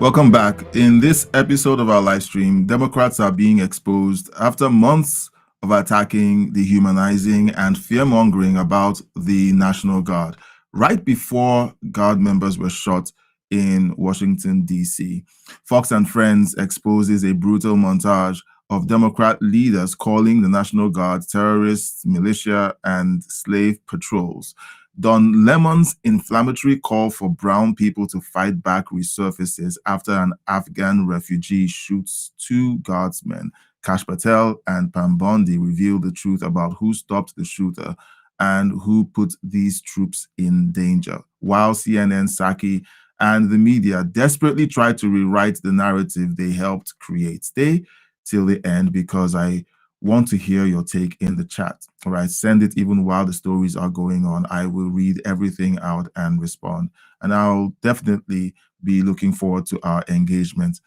Welcome back. In this episode of our live stream, Democrats are being exposed after months of attacking, dehumanizing, and fear-mongering about the National Guard, right before Guard members were shot in Washington, D.C. Fox and Friends exposes a brutal montage of Democrat leaders calling the National Guard terrorists, militia, and slave patrols. Don Lemon's inflammatory call for brown people to fight back resurfaces after an Afghan refugee shoots two guardsmen. Kash Patel and Pam Bondi reveal the truth about who stopped the shooter and who put these troops in danger, while CNN, Psaki, and the media desperately try to rewrite the narrative they helped create. Stay till the end because I want to hear your take in the chat. All right, send it even while the stories are going on. I will read everything out and respond. And I'll definitely be looking forward to our engagement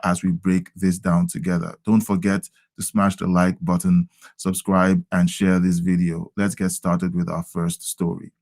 as we break this down together. Don't forget to smash the like button, subscribe, and share this video. Let's get started with our first story.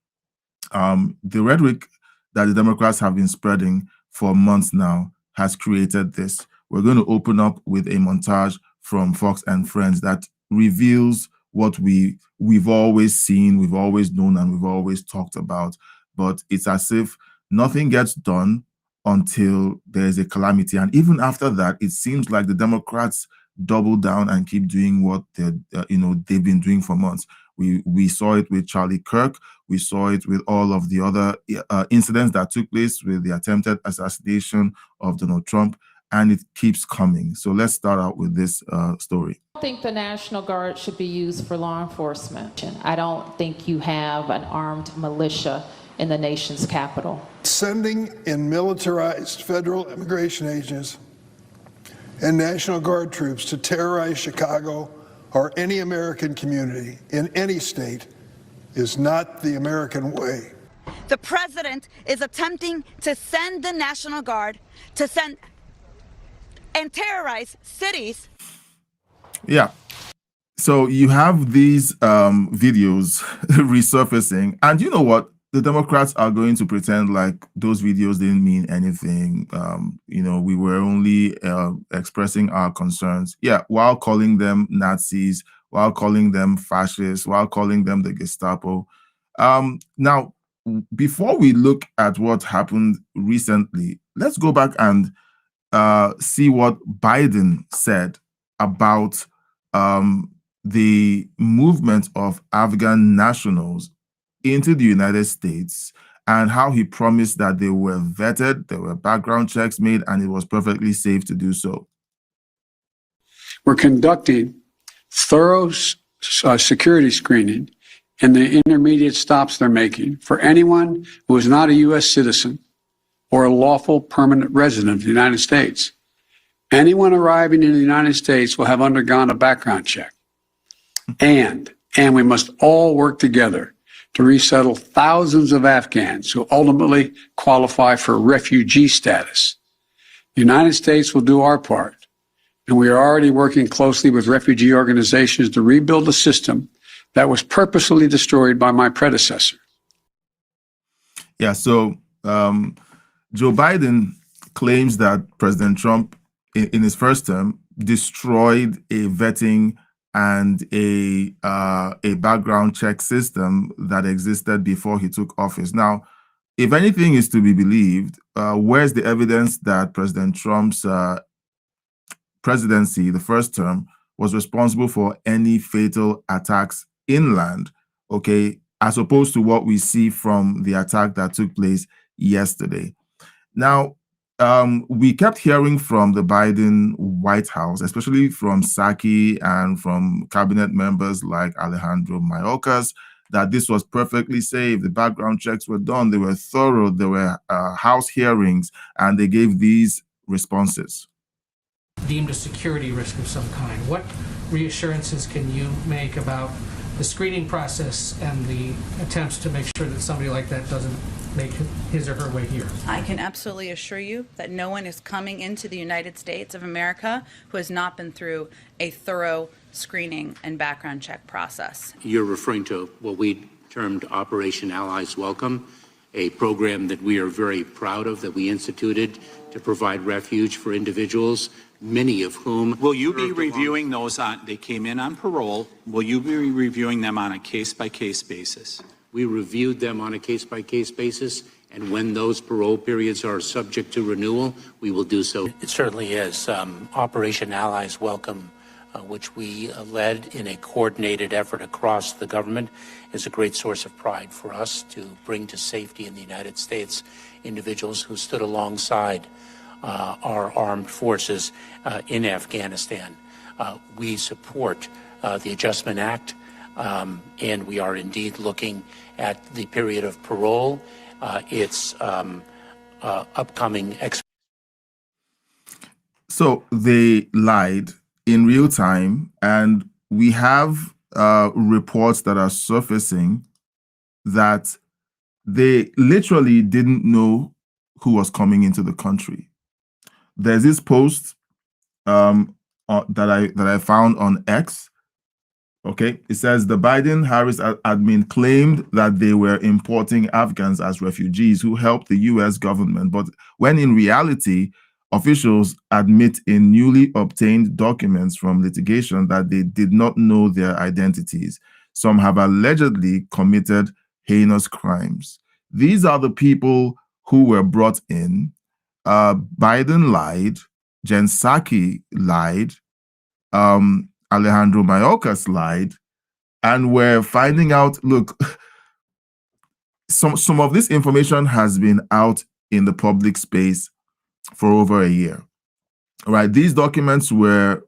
The rhetoric that the Democrats have been spreading for months now has created this. We're going to open up with a montage from Fox and Friends that reveals what we've always seen, we've always known, and we've always talked about. But it's as if nothing gets done until there's a calamity. And even after that, it seems like the Democrats double down and keep doing what they've been doing for months. We saw it with Charlie Kirk. We saw it with all of the other incidents that took place with the attempted assassination of Donald Trump. And it keeps coming. So let's start out with this story. I think the National Guard should be used for law enforcement. I don't think you have an armed militia in the nation's capital. Sending in militarized federal immigration agents and National Guard troops to terrorize Chicago or any American community in any state is not the American way. The president is attempting to send the National Guard to send and terrorize cities. Yeah. So you have these videos resurfacing, and you know what? The Democrats are going to pretend like those videos didn't mean anything. We were only expressing our concerns. Yeah, while calling them Nazis, while calling them fascists, while calling them the Gestapo. Now, before we look at what happened recently, let's go back and see what Biden said about the movement of Afghan nationals into the United States and how he promised that they were vetted, there were background checks made, and it was perfectly safe to do so. We're conducting thorough security screening in the intermediate stops they're making for anyone who is not a U.S. citizen or a lawful permanent resident of the United States. Anyone arriving in the United States will have undergone a background check. And we must all work together to resettle thousands of Afghans who ultimately qualify for refugee status. The United States will do our part, and we are already working closely with refugee organizations to rebuild a system that was purposefully destroyed by my predecessor. Yeah, so Joe Biden claims that President Trump, in his first term, destroyed a vetting and a background check system that existed before he took office. Now, if anything is to be believed, where's the evidence that President Trump's presidency, the first term, was responsible for any fatal attacks inland, okay, as opposed to what we see from the attack that took place yesterday? Now, we kept hearing from the Biden White House, especially from Psaki and from cabinet members like Alejandro Mayorkas, that this was perfectly safe. The background checks were done. They were thorough. There were House hearings, and they gave these responses. Deemed a security risk of some kind. What reassurances can you make about the screening process and the attempts to make sure that somebody like that doesn't make his or her way here? I can absolutely assure you that no one is coming into the United States of America who has not been through a thorough screening and background check process. You're referring to what we termed Operation Allies Welcome. a program that we are very proud of, that we instituted to provide refuge for individuals, many of whom. Will you be reviewing those they came in on parole? Will you be reviewing them on a case-by-case basis? We reviewed them on a case-by-case basis, and when those parole periods are subject to renewal, we will do so. It certainly is. Operation Allies Welcome, which we led in a coordinated effort across the government, is a great source of pride for us to bring to safety in the United States individuals who stood alongside our armed forces in Afghanistan. We support the Adjustment Act, and we are indeed looking at the period of parole, its upcoming. So they lied in real time, and we have reports that are surfacing that they literally didn't know who was coming into the country. There's this post that I found on X. Okay, it says the Biden-Harris admin claimed that they were importing Afghans as refugees who helped the U.S. government, but when in reality, officials admit in newly obtained documents from litigation that they did not know their identities. Some have allegedly committed heinous crimes. These are the people who were brought in. Biden lied, Jen Psaki lied, Alejandro Mayorkas lied, and we're finding out, look, some of this information has been out in the public space for over a year. All right, these documents were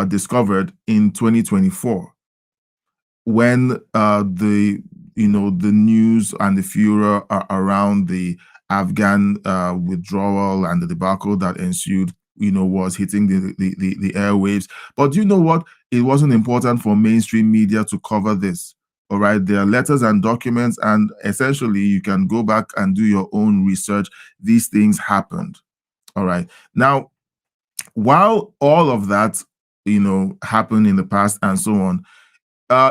discovered in 2024 when the news and the furor around the Afghan withdrawal and the debacle that ensued, was hitting the airwaves. But you know what? It wasn't important for mainstream media to cover this. All right, there are letters and documents, and essentially you can go back and do your own research. These things happened. All right. Now, while all of that, happened in the past and so on,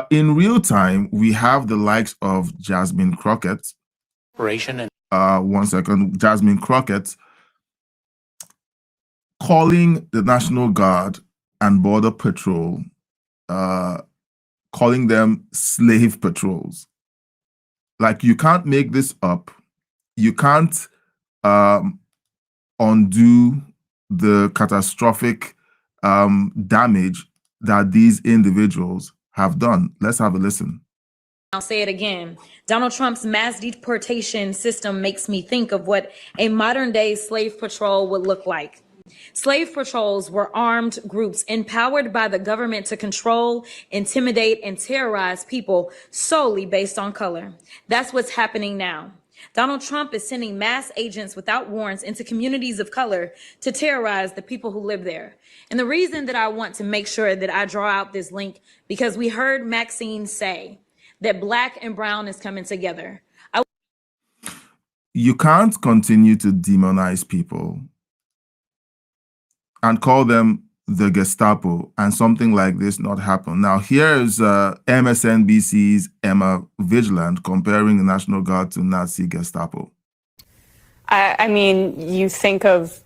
in real time, we have the likes of Jasmine Crockett. One second, Jasmine Crockett calling the National Guard and Border Patrol, calling them slave patrols. Like, you can't make this up. You can't undo the catastrophic damage that these individuals have done. Let's have a listen. I'll say it again. Donald Trump's mass deportation system makes me think of what a modern day slave patrol would look like. Slave patrols were armed groups empowered by the government to control, intimidate, and terrorize people solely based on color. That's what's happening now. Donald Trump is sending mass agents without warrants into communities of color to terrorize the people who live there. And the reason that I want to make sure that I draw out this link, because we heard Maxine say that black and brown is coming together. You can't continue to demonize people and call them the Gestapo and something like this not happen. Now, here's MSNBC's Emma Vigilant comparing the National Guard to Nazi Gestapo. I mean, you think of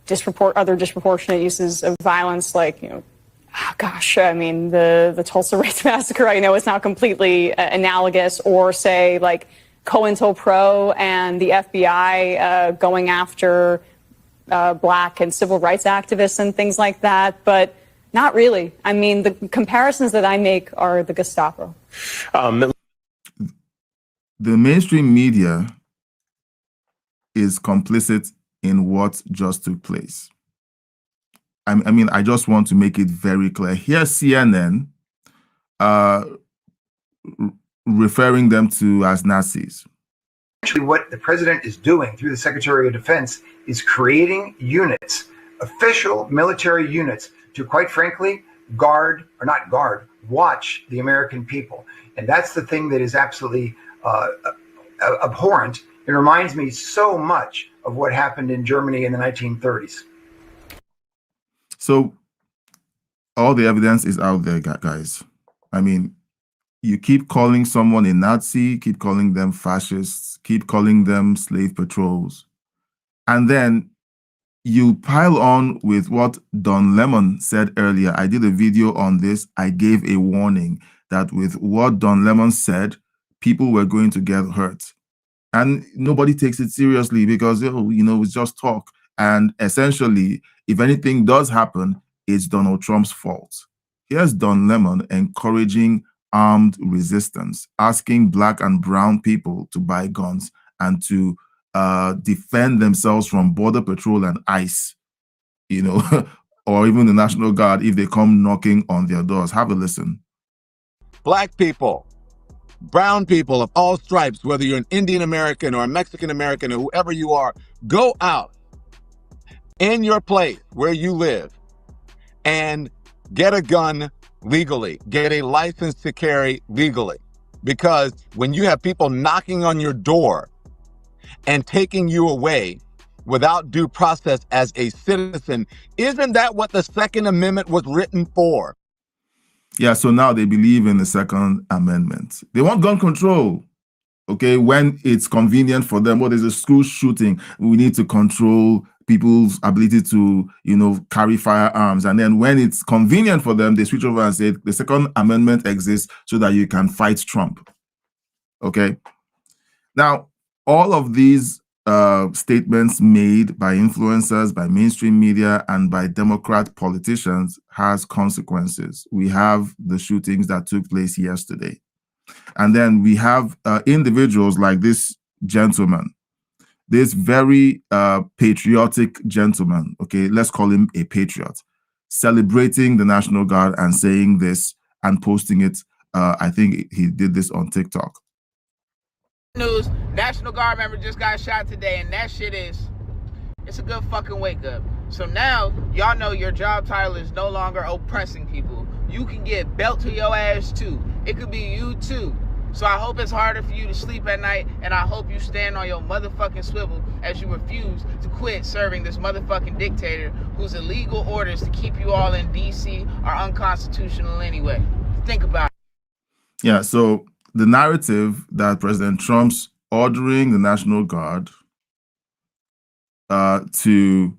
other disproportionate uses of violence, like, the Tulsa Race Massacre, I know it's not completely analogous, or say like COINTELPRO and the FBI going after Black and civil rights activists and things like that, but not really. I mean, the comparisons that I make are the Gestapo. The mainstream media is complicit in what just took place. I just want to make it very clear. Here's CNN referring them to as Nazis. Actually, what the president is doing through the Secretary of Defense is creating units, official military units, to, quite frankly, watch the American people. And that's the thing that is absolutely abhorrent. It reminds me so much of what happened in Germany in the 1930s. So all the evidence is out there, guys. I mean, you keep calling someone a Nazi, keep calling them fascists, keep calling them slave patrols. And then you pile on with what Don Lemon said earlier. I did a video on this. I gave a warning that with what Don Lemon said, people were going to get hurt. And nobody takes it seriously because, it's just talk. And essentially, if anything does happen, it's Donald Trump's fault. Here's Don Lemon encouraging armed resistance, asking black and brown people to buy guns and to defend themselves from Border Patrol and ICE, or even the National Guard if they come knocking on their doors. Have a listen. Black people, brown people of all stripes, whether you're an Indian American or a Mexican American or whoever you are, go out in your place where you live and get a gun legally, get a license to carry legally. Because when you have people knocking on your door and taking you away without due process as a citizen, isn't that what the Second Amendment was written for? Yeah, so now they believe in the Second Amendment. They want gun control, okay, when it's convenient for them. There's a school shooting. We need to control people's ability to, carry firearms. And then when it's convenient for them, they switch over and say the Second Amendment exists so that you can fight Trump, okay? Now, all of these statements made by influencers, by mainstream media, and by Democrat politicians has consequences. We have the shootings that took place yesterday. And then we have individuals like this gentleman, this very patriotic gentleman, okay, let's call him a patriot, celebrating the National Guard and saying this and posting it. I think he did this on TikTok. News, National Guard member just got shot today, and that shit it's a good fucking wake up. So now, y'all know your job title is no longer oppressing people. You can get belt to your ass too. It could be you too. So I hope it's harder for you to sleep at night, and I hope you stand on your motherfucking swivel as you refuse to quit serving this motherfucking dictator whose illegal orders to keep you all in DC are unconstitutional anyway. Think about it. Yeah, so the narrative that President Trump's ordering the National Guard to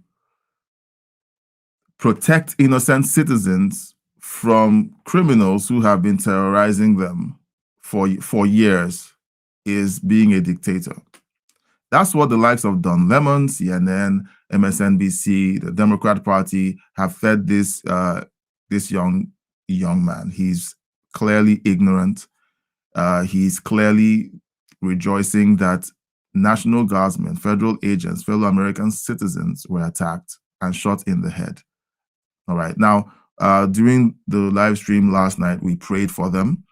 protect innocent citizens from criminals who have been terrorizing them for years is being a dictator. That's what the likes of Don Lemon, CNN, MSNBC, the Democrat Party have fed this young man. He's clearly ignorant. He's clearly rejoicing that National Guardsmen, federal agents, fellow American citizens were attacked and shot in the head. All right. Now, during the live stream last night, we prayed for them.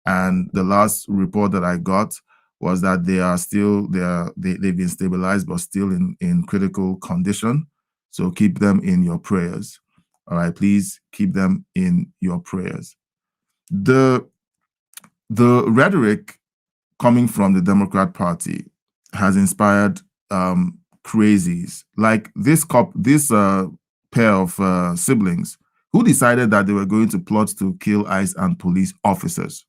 And the last report that I got was that they are still they've been stabilized, but still in critical condition. So keep them in your prayers. All right. Please keep them in your prayers. The rhetoric coming from the Democrat Party has inspired crazies like this pair of siblings who decided that they were going to plot to kill ICE and police officers.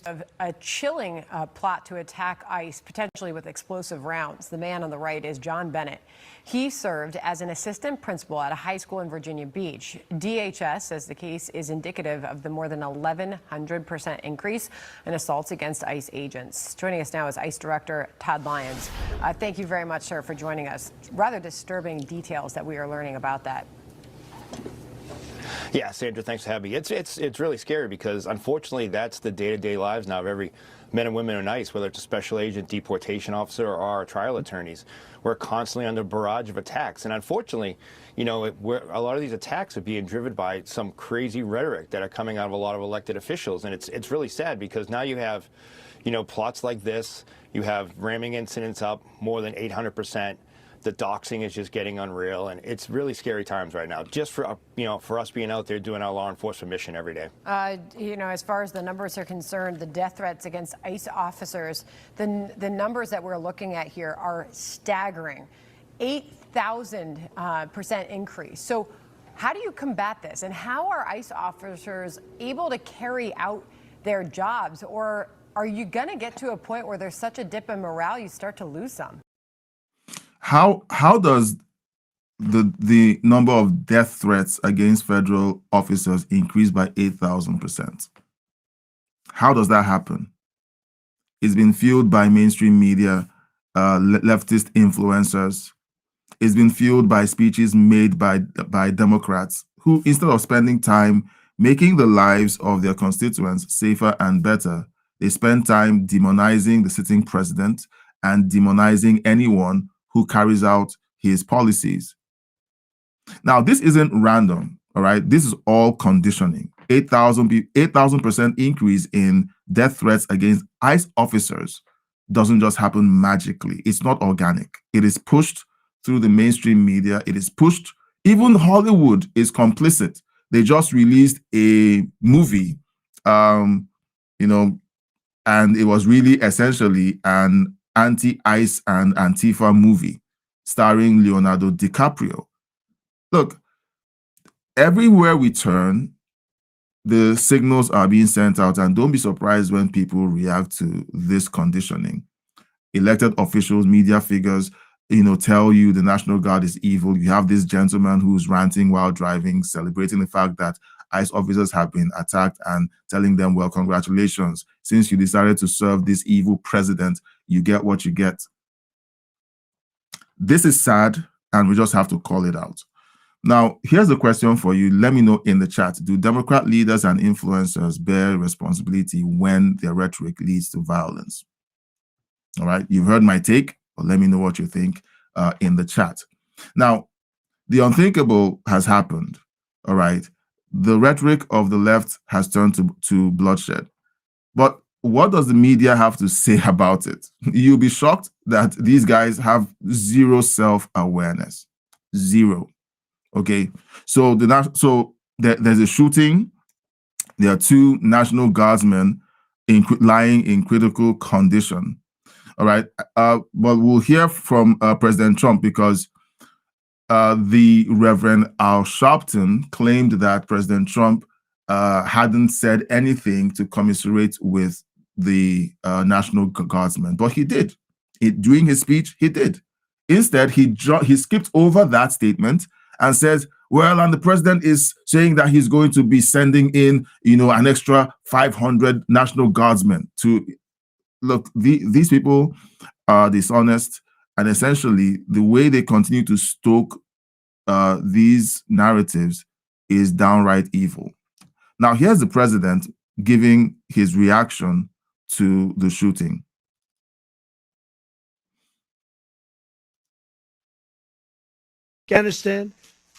Of a chilling plot to attack ICE, potentially with explosive rounds. The man on the right is John Bennett. He served as an assistant principal at a high school in Virginia Beach. DHS says the case is indicative of the more than 1,100% increase in assaults against ICE agents. Joining us now is ICE Director Todd Lyons. Thank you very much, sir, for joining us. Rather disturbing details that we are learning about that. Yeah, Sandra, thanks for having me. It's really scary because, unfortunately, that's the day-to-day lives now of every men and women in ICE, whether it's a special agent, deportation officer, or our trial attorneys. We're constantly under a barrage of attacks. And unfortunately, a lot of these attacks are being driven by some crazy rhetoric that are coming out of a lot of elected officials. And it's really sad because now you have, plots like this. You have ramming incidents up more than 800%. The doxing is just getting unreal, and it's really scary times right now. Just for for us being out there doing our law enforcement mission every day. As far as the numbers are concerned, the death threats against ICE officers, the numbers that we're looking at here are staggering, 8,000% increase. So, how do you combat this, and how are ICE officers able to carry out their jobs? Or are you going to get to a point where there's such a dip in morale you start to lose some? How does the number of death threats against federal officers increase by 8,000%? How does that happen? It's been fueled by mainstream media, leftist influencers. It's been fueled by speeches made by Democrats who, instead of spending time making the lives of their constituents safer and better, they spend time demonizing the sitting president and demonizing anyone who carries out his policies. Now, this isn't random, all right? This is all conditioning. 8,000% increase in death threats against ICE officers doesn't just happen magically. It's not organic. It is pushed through the mainstream media. It is pushed. Even Hollywood is complicit. They just released a movie, and it was really essentially an anti-ICE and Antifa movie starring Leonardo DiCaprio. Look, everywhere we turn, the signals are being sent out, and don't be surprised when people react to this conditioning. Elected officials, media figures, tell you the National Guard is evil. You have this gentleman who's ranting while driving, celebrating the fact that ICE officers have been attacked and telling them, well, congratulations. Since you decided to serve this evil president, you get what you get. This is sad, and we just have to call it out. Now, here's the question for you. Let me know in the chat. Do Democrat leaders and influencers bear responsibility when their rhetoric leads to violence? All right, you've heard my take, but let me know what you think in the chat. Now, the unthinkable has happened. All right, the rhetoric of the left has turned to bloodshed. But what does the media have to say about it? You'll be shocked that these guys have zero self-awareness. Zero. Okay, so there's a shooting. There are 2 National Guardsmen lying in critical condition. All right, but we'll hear from President Trump because the Reverend Al Sharpton claimed that President Trump hadn't said anything to commiserate with the National Guardsmen, but he did. During his speech, he did. Instead, he skipped over that statement and says, well, and the president is saying that he's going to be sending in, an extra 500 National Guardsmen to look. These people are dishonest, and essentially the way they continue to stoke these narratives is downright evil. Now, here's the president giving his reaction to the shooting. Afghanistan,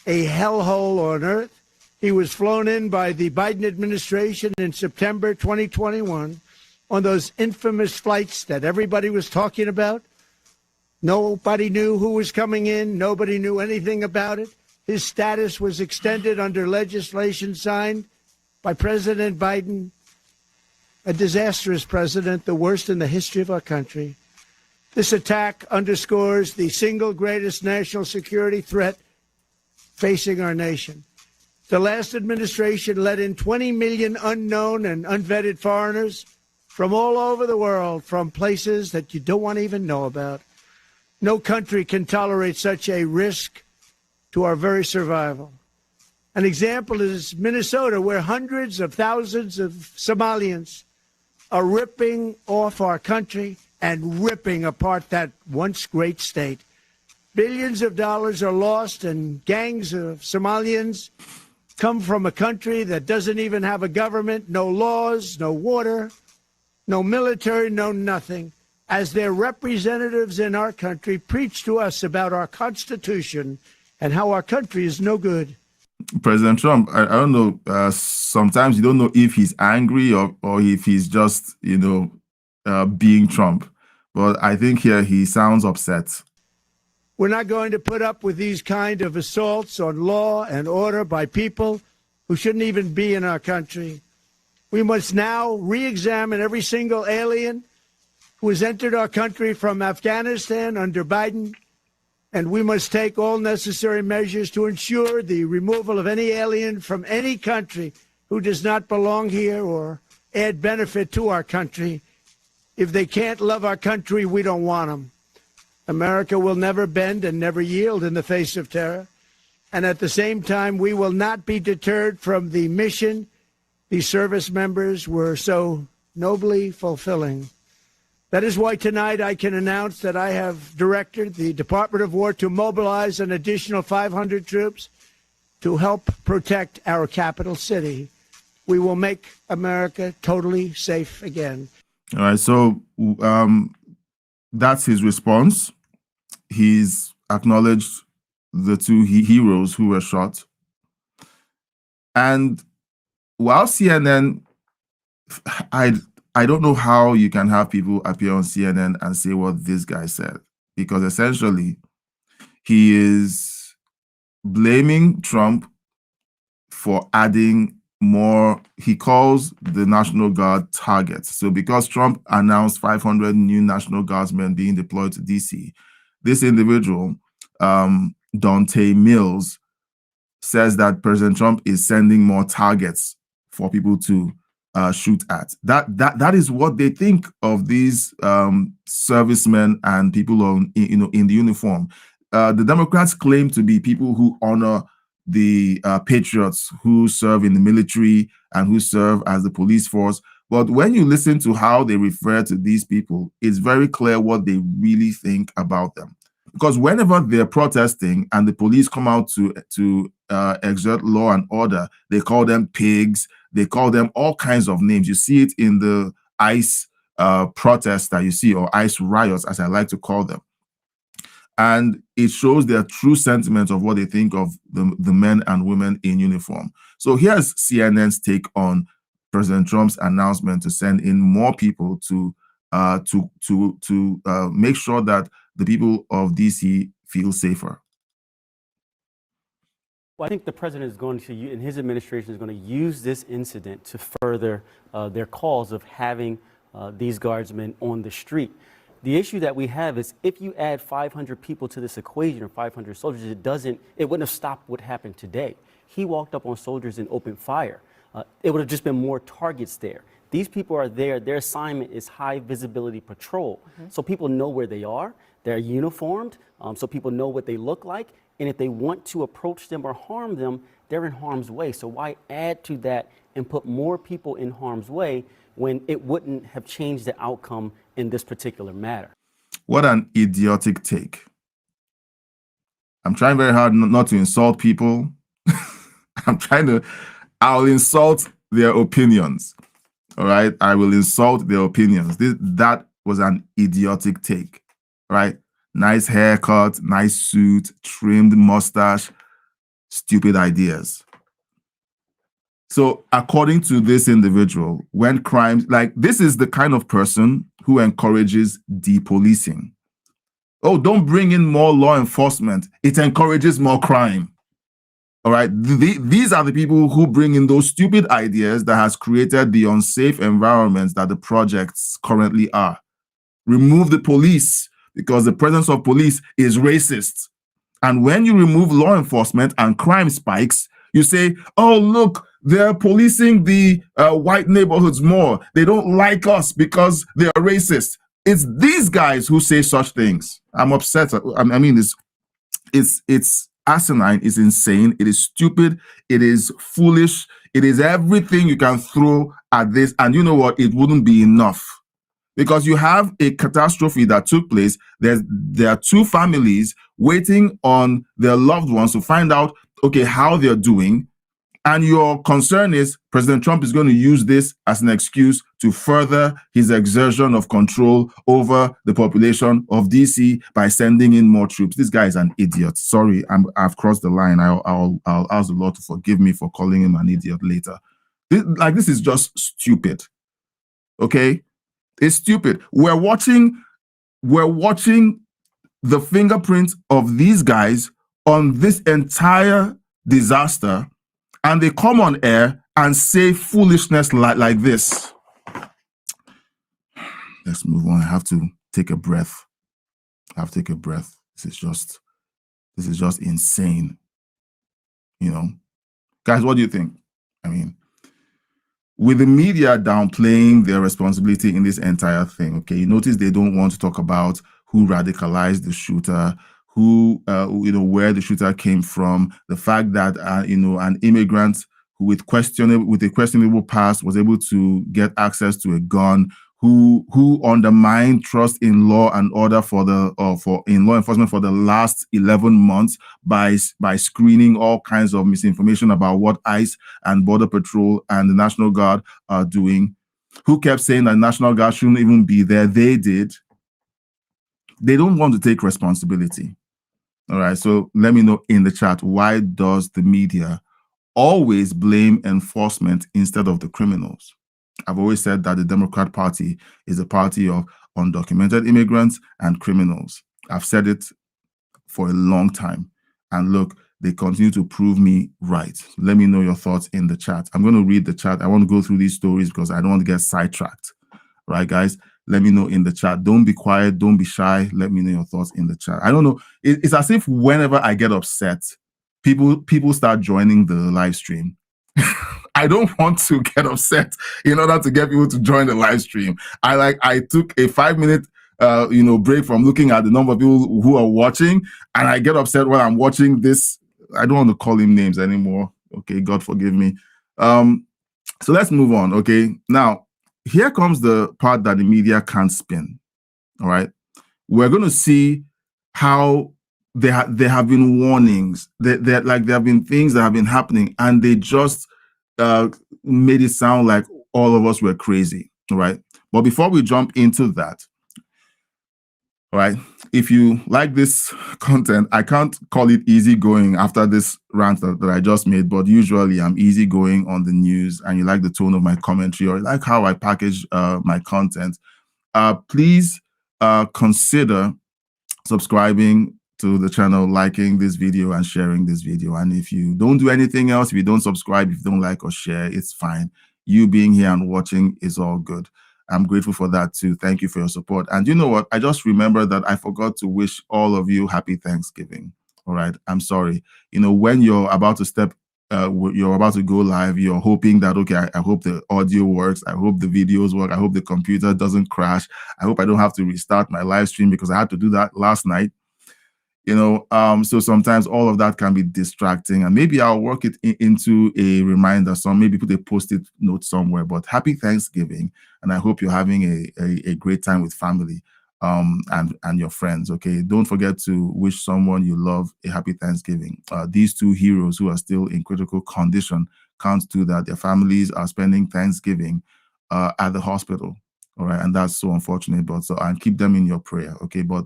a hellhole on earth. He was flown in by the Biden administration in September 2021 on those infamous flights that everybody was talking about. Nobody knew who was coming in. Nobody knew anything about it. His status was extended under legislation signed by President Biden, a disastrous president, the worst in the history of our country. This attack underscores the single greatest national security threat facing our nation. The last administration let in 20 million unknown and unvetted foreigners from all over the world, from places that you don't want to even know about. No country can tolerate such a risk to our very survival. An example is Minnesota, where hundreds of thousands of Somalians are ripping off our country and ripping apart that once great state. Billions of dollars are lost, and gangs of Somalians come from a country that doesn't even have a government, no laws, no water, no military, no nothing. As their representatives in our country preach to us about our Constitution and how our country is no good. President Trump, I don't know, sometimes you don't know if he's angry or if he's just, being Trump. But I think here he sounds upset. We're not going to put up with these kind of assaults on law and order by people who shouldn't even be in our country. We must now re-examine every single alien who has entered our country from Afghanistan under Biden, and we must take all necessary measures to ensure the removal of any alien from any country who does not belong here or add benefit to our country. If they can't love our country, we don't want them. America will never bend and never yield in the face of terror. And at the same time, we will not be deterred from the mission these service members were so nobly fulfilling. That is why tonight I can announce that I have directed the Department of War to mobilize an additional 500 troops to help protect our capital city. We will make America totally safe again. All right, so that's his response. He's acknowledged the two heroes who were shot. And while CNN, I don't know how you can have people appear on CNN and say what this guy said, because essentially he is blaming Trump for adding more. He calls the National Guard targets. So because Trump announced 500 new National Guardsmen being deployed to DC, this individual, Dante Mills, says that President Trump is sending more targets for people to shoot at. That is what they think of these servicemen and people on in the uniform. The Democrats claim to be people who honor the patriots who serve in the military and who serve as the police force. But when you listen to how they refer to these people, it's very clear what they really think about them. Because whenever they're protesting and the police come out to exert law and order, they call them pigs. They call them all kinds of names. You see it in the ICE protests that you see, or ICE riots, as I like to call them. And it shows their true sentiments of what they think of the men and women in uniform. So here's CNN's take on President Trump's announcement to send in more people to make sure that the people of DC feel safer. Well, I think the president is going to, and his administration is going to use this incident to further their cause of having these guardsmen on the street. The issue that we have is if you add 500 people to this equation, or 500 soldiers, it wouldn't have stopped what happened today. He walked up on soldiers and opened fire. It would have just been more targets there. These people are there. Their assignment is high visibility patrol. So people know where they are. They're uniformed, so people know what they look like. And if they want to approach them or harm them, they're in harm's way. So why add to that and put more people in harm's way when it wouldn't have changed the outcome in this particular matter? What an idiotic take. I'm trying very hard not to insult people. I'll insult their opinions. All right, I will insult their opinions. That was an idiotic take, right? Nice haircut, nice suit, trimmed mustache, stupid ideas. So according to this individual, when crimes, like this is the kind of person who encourages depolicing. Oh, don't bring in more law enforcement. It encourages more crime. All right. These are the people who bring in those stupid ideas that has created the unsafe environments that the projects currently are. Remove the police because the presence of police is racist. And when you remove law enforcement and crime spikes, you say, oh, look, they're policing the white neighborhoods more. They don't like us because they are racist. It's these guys who say such things. I'm upset. I mean, it's asinine, it's insane, it is stupid, it is foolish, it is everything you can throw at this. And you know what? It wouldn't be enough. Because you have a catastrophe that took place. There are two families waiting on their loved ones to find out, okay, how they're doing. And your concern is President Trump is going to use this as an excuse to further his exertion of control over the population of DC by sending in more troops. This guy is an idiot. Sorry, I've crossed the line. I'll ask the Lord to forgive me for calling him an idiot later. This is just stupid. Okay? It's stupid. We're watching the fingerprint of these guys on this entire disaster, and they come on air and say foolishness like this. Let's move on. I have to take a breath. This is just insane. You know, guys, what do you think? I mean, with the media downplaying their responsibility in this entire thing, okay, you notice they don't want to talk about who radicalized the shooter, who, where the shooter came from, the fact that, an immigrant who with a questionable past was able to get access to a gun, who undermined trust in law and order in law enforcement for the last 11 months by screening all kinds of misinformation about what ICE and Border Patrol and the National Guard are doing, who kept saying that National Guard shouldn't even be there. They did. They don't want to take responsibility. All right, so let me know in the chat, why does the media always blame enforcement instead of the criminals? I've always said that the Democrat Party is a party of undocumented immigrants and criminals. I've said it for a long time. And look, they continue to prove me right. Let me know your thoughts in the chat. I'm going to read the chat. I want to go through these stories because I don't want to get sidetracked. Right, guys? Let me know in the chat. Don't be quiet. Don't be shy. Let me know your thoughts in the chat. I don't know. It's as if whenever I get upset, people start joining the live stream. I don't want to get upset in order to get people to join the live stream. I took a 5-minute break from looking at the number of people who are watching, and I get upset when I'm watching this. I don't want to call him names anymore. Okay, God forgive me. So let's move on. Okay, now here comes the part that the media can't spin. All right, we're going to see how there have been warnings that there have been things that have been happening, and they just made it sound like all of us were crazy. All right, but before we jump into that, all right, if you like this content, I can't call it easygoing after this rant that I just made, but usually I'm easygoing on the news, and you like the tone of my commentary or you like how I package my content, please consider subscribing to the channel, liking this video and sharing this video. And if you don't do anything else, if you don't subscribe, if you don't like or share, it's fine. You being here and watching is all good. I'm grateful for that too. Thank you for your support. And you know what? I just remembered that I forgot to wish all of you happy Thanksgiving. All right. I'm sorry. When you're about to you're about to go live, you're hoping that, okay, I hope the audio works. I hope the videos work. I hope the computer doesn't crash. I hope I don't have to restart my live stream because I had to do that last night. So sometimes all of that can be distracting, and maybe I'll work it into a reminder. So maybe put a post-it note somewhere, but happy Thanksgiving. And I hope you're having a great time with family and your friends. Okay. Don't forget to wish someone you love a happy Thanksgiving. These two heroes who are still in critical condition can't do that. Their families are spending Thanksgiving at the hospital. All right, and that's so unfortunate, and keep them in your prayer, okay? But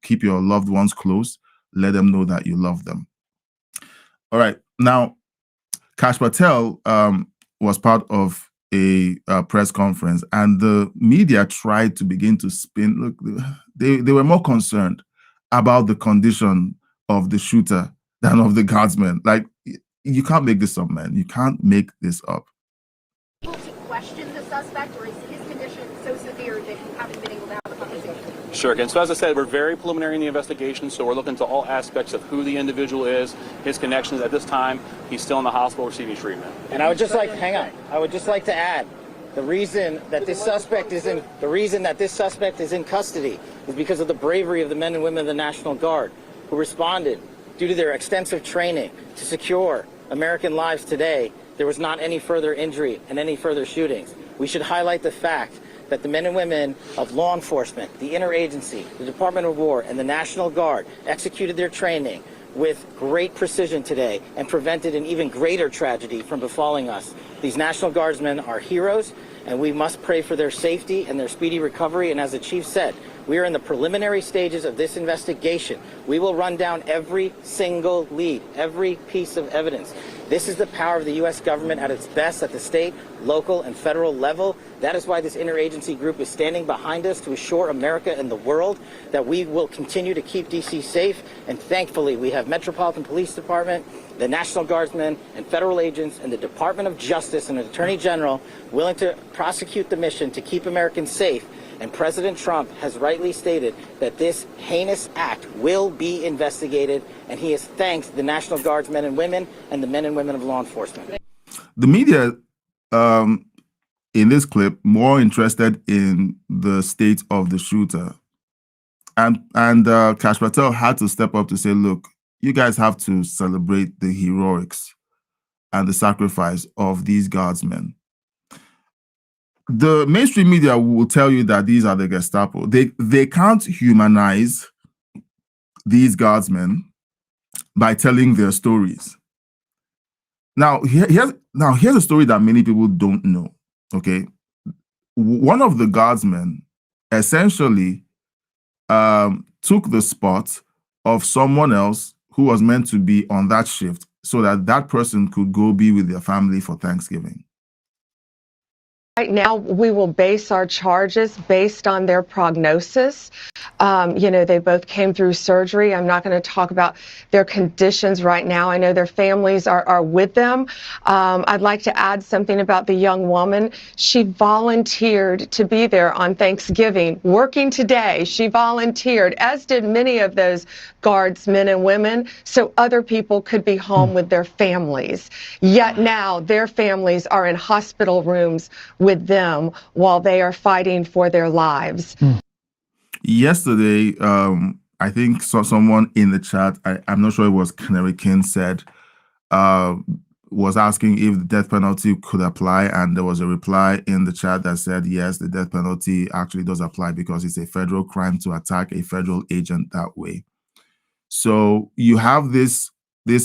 keep your loved ones close. Let them know that you love them. All right, now, Kash Patel was part of a press conference, and the media tried to begin to spin. Look, they were more concerned about the condition of the shooter than of the guardsmen. Like, you can't make this up, man. You can't make this up. Question the suspect, or is his condition so severe that you haven't been able to have a conversation? Sure, again, so as I said, we're very preliminary in the investigation, so we're looking to all aspects of who the individual is, his connections. At this time, he's still in the hospital receiving treatment. And I would just like, I would just like to add, the reason that this suspect is in custody is because of the bravery of the men and women of the National Guard who responded due to their extensive training to secure American lives today. There was not any further injury and any further shootings. We should highlight the fact that the men and women of law enforcement, the interagency, the Department of War, and the National Guard executed their training with great precision today and prevented an even greater tragedy from befalling us. These National Guardsmen are heroes, and we must pray for their safety and their speedy recovery. And as the chief said, we are in the preliminary stages of this investigation. We will run down every single lead, every piece of evidence. This is the power of the U.S. government at its best at the state, local, and federal level. That is why this interagency group is standing behind us to assure America and the world that we will continue to keep D.C. safe. And thankfully, we have Metropolitan Police Department, the National Guardsmen, and federal agents, and the Department of Justice and the Attorney General willing to prosecute the mission to keep Americans safe. And President Trump has rightly stated that this heinous act will be investigated, and he has thanked the National Guardsmen and women and the men and women of law enforcement. The media in this clip, more interested in the state of the shooter. And Kash Patel had to step up to say, look, you guys have to celebrate the heroics and the sacrifice of these guardsmen. The mainstream media will tell you that these are the Gestapo. They can't humanize these guardsmen by telling their stories. Now, here's a story that many people don't know, okay? One of the guardsmen essentially took the spot of someone else who was meant to be on that shift so that that person could go be with their family for Thanksgiving. Right now, we will base our charges based on their prognosis. They both came through surgery. I'm not going to talk about their conditions right now. I know their families are with them. I'd like to add something about the young woman. She volunteered to be there on Thanksgiving, working today. She volunteered, as did many of those guards, men and women, so other people could be home with their families. Yet now their families are in hospital rooms with them while they are fighting for their lives. Yesterday, I think someone in the chat, I'm not sure it was Canary King, said, was asking if the death penalty could apply, and there was a reply in the chat that said, yes, the death penalty actually does apply because it's a federal crime to attack a federal agent that way. So you have this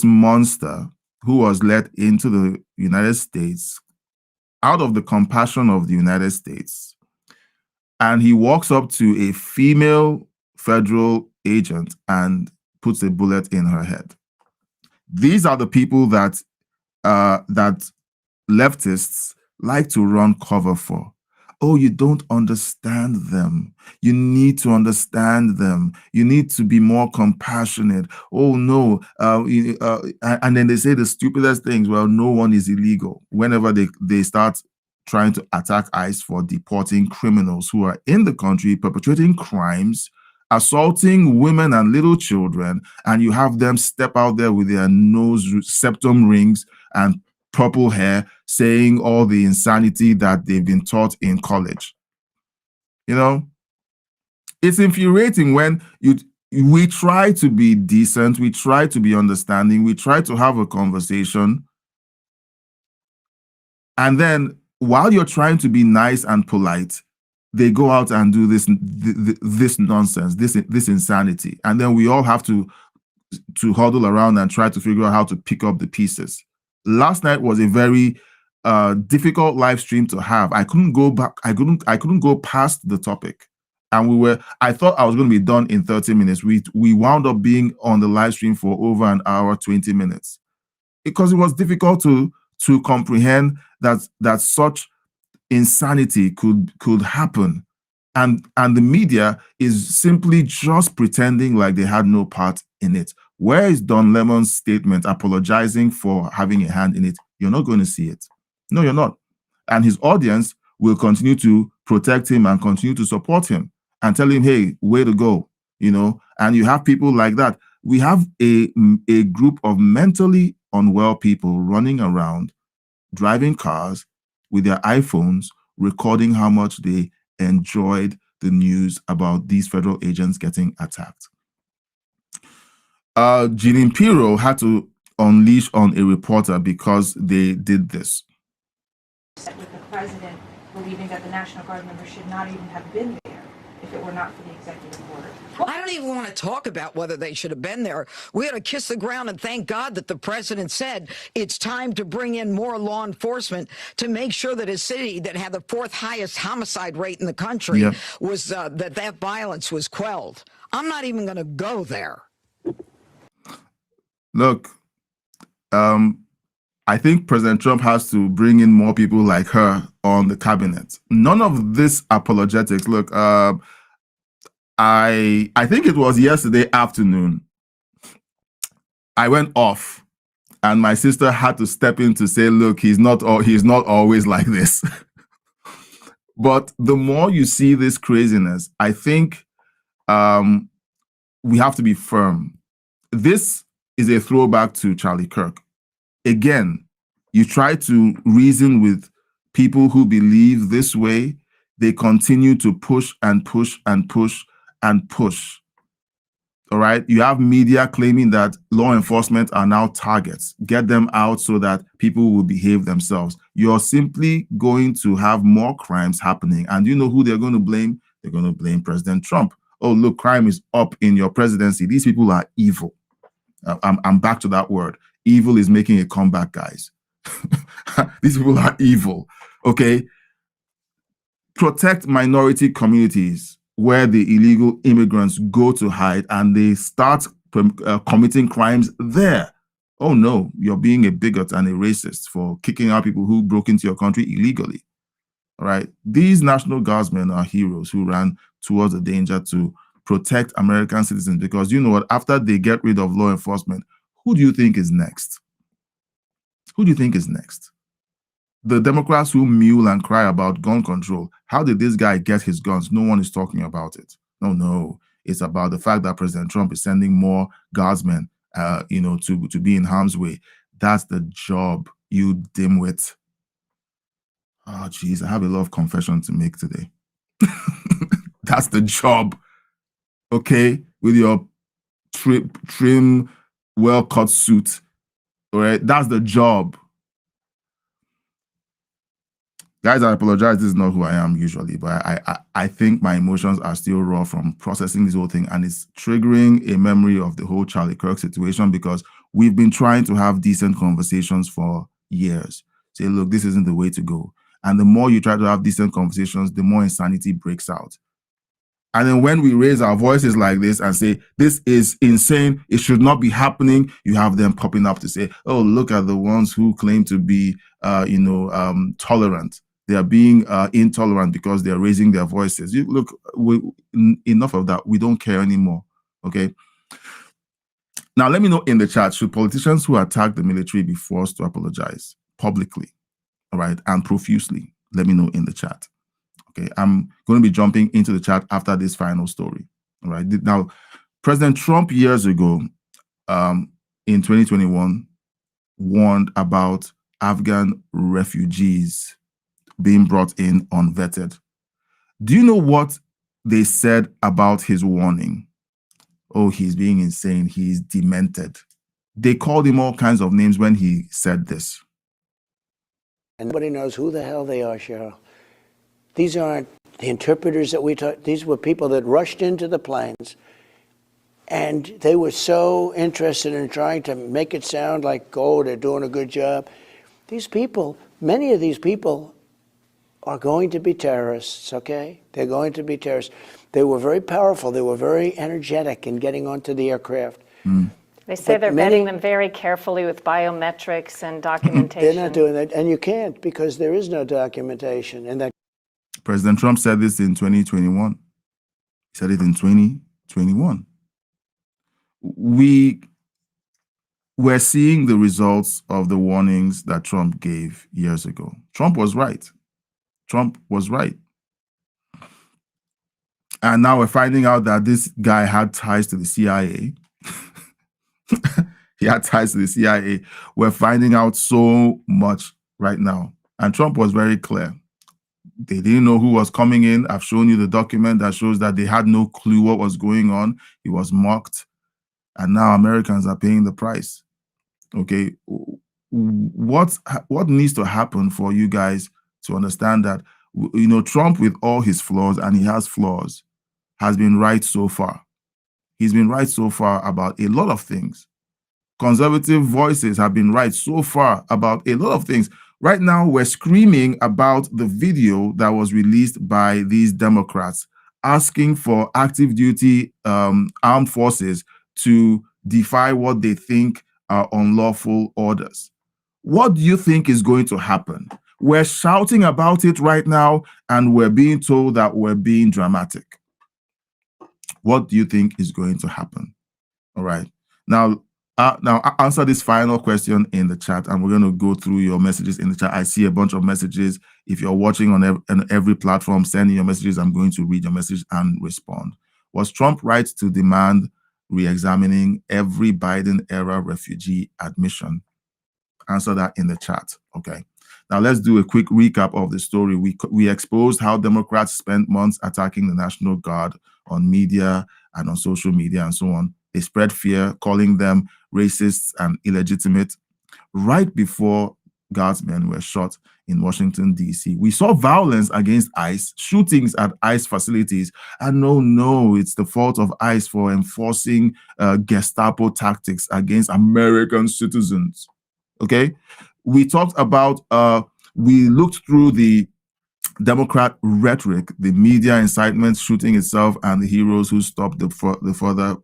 monster who was let into the United States out of the compassion of the United States, and he walks up to a female federal agent and puts a bullet in her head. These are the people that leftists like to run cover for. Oh, you don't understand them. You need to understand them. You need to be more compassionate. Oh, no. And then they say the stupidest things. Well, no one is illegal. Whenever they start trying to attack ICE for deporting criminals who are in the country, perpetrating crimes, assaulting women and little children, and you have them step out there with their nose septum rings and purple hair saying all the insanity that they've been taught in college. It's infuriating when we try to be decent, we try to be understanding, we try to have a conversation, and then while you're trying to be nice and polite, they go out and do this nonsense, this insanity, and then we all have to huddle around and try to figure out how to pick up the pieces. Last night was a very difficult live stream to have. I couldn't go back. I couldn't go past the topic, and I thought I was going to be done in 30 minutes. We wound up being on the live stream for over an hour, 20 minutes, because it was difficult to comprehend that such insanity could happen, and the media is simply just pretending like they had no part in it. Where is Don Lemon's statement apologizing for having a hand in it? You're not going to see it. No, you're not. And his audience will continue to protect him and continue to support him and tell him, hey, way to go, and you have people like that. We have a group of mentally unwell people running around, driving cars with their iPhones, recording how much they enjoyed the news about these federal agents getting attacked. Jeanine Pirro had to unleash on a reporter because they did this. With the president believing that the National Guard members should not even have been there if it were not for the executive order. I don't even want to talk about whether they should have been there. We ought to kiss the ground and thank God that the president said it's time to bring in more law enforcement to make sure that a city that had the fourth highest homicide rate in the country was that violence was quelled. I'm not even going to go there. Look, I think President Trump has to bring in more people like her on the cabinet. None of this apologetics. Look, I think it was yesterday afternoon, I went off and my sister had to step in to say, look, he's not always like this. But the more you see this craziness, I think we have to be firm. This is a throwback to Charlie Kirk. Again, you try to reason with people who believe this way, they continue to push and push and push and push. All right. You have media claiming that law enforcement are now targets. Get them out so that people will behave themselves. You're simply going to have more crimes happening. And you know who they're going to blame? They're going to blame President Trump. Oh, look, crime is up in your presidency. These people are evil. I'm back to that word. Evil is making a comeback, guys. These people are evil. Okay. Protect minority communities where the illegal immigrants go to hide and they start committing crimes there. Oh no, you're being a bigot and a racist for kicking out people who broke into your country illegally. All right. These National Guardsmen are heroes who ran towards the danger to protect American citizens, because you know what? After they get rid of law enforcement, who do you think is next? Who do you think is next? The Democrats who mule and cry about gun control. How did this guy get his guns? No one is talking about it. No. It's about the fact that President Trump is sending more guardsmen, to be in harm's way. That's the job, you dimwit. Oh, geez, I have a lot of confession to make today. That's the job. Okay, with your trim, well-cut suit. All right, that's the job. Guys, I apologize. This is not who I am usually, but I think my emotions are still raw from processing this whole thing, and it's triggering a memory of the whole Charlie Kirk situation, because we've been trying to have decent conversations for years. Say, look, this isn't the way to go. And the more you try to have decent conversations, the more insanity breaks out. And then when we raise our voices like this and say, this is insane, it should not be happening, you have them popping up to say, oh, look at the ones who claim to be, tolerant. They are being intolerant because they're raising their voices. Enough of that. We don't care anymore. Okay. Now, let me know in the chat, should politicians who attack the military be forced to apologize publicly? All right. And profusely. Let me know in the chat. Okay. I'm going to be jumping into the chat after this final story. All right. Now, President Trump years ago, in 2021, warned about Afghan refugees being brought in unvetted. Do you know what they said about his warning? Oh, he's being insane. He's demented. They called him all kinds of names when he said this. And nobody knows who the hell they are, Cheryl. These aren't the interpreters that we taught. These were people that rushed into the planes, and they were so interested in trying to make it sound like, oh, they're doing a good job. These people, many of these people are going to be terrorists, okay? They're going to be terrorists. They were very powerful. They were very energetic in getting onto the aircraft. They say they're vetting them very carefully with biometrics and documentation. They're not doing that, and you can't, because there is no documentation. And that President Trump said this in 2021. He said it in 2021. We're seeing the results of the warnings that Trump gave years ago. Trump was right. Trump was right. And now we're finding out that this guy had ties to the CIA. He had ties to the CIA. We're finding out so much right now. And Trump was very clear. They didn't know who was coming in. I've shown you the document that shows that they had no clue what was going on. He was mocked. And now Americans are paying the price. Okay. What needs to happen for you guys to understand that, Trump, with all his flaws, and he has flaws, has been right so far. He's been right so far about a lot of things. Conservative voices have been right so far about a lot of things. Right now, we're screaming about the video that was released by these Democrats asking for active duty armed forces to defy what they think are unlawful orders. What do you think is going to happen? We're shouting about it right now, and we're being told that we're being dramatic. What do you think is going to happen? All right. Now answer this final question in the chat, and we're going to go through your messages in the chat. I see a bunch of messages. If you're watching on every platform, send in your messages. I'm going to read your message and respond. Was Trump right to demand re-examining every Biden-era refugee admission? Answer that in the chat. Okay. Now, let's do a quick recap of the story. We exposed how Democrats spent months attacking the National Guard on media and on social media and so on. They spread fear, calling them racists and illegitimate. Right before Guardsmen were shot in Washington, D.C., we saw violence against ICE, shootings at ICE facilities. And no, it's the fault of ICE for enforcing Gestapo tactics against American citizens. Okay? We talked about, we looked through the Democrat rhetoric, the media incitement shooting itself, and the heroes who stopped the further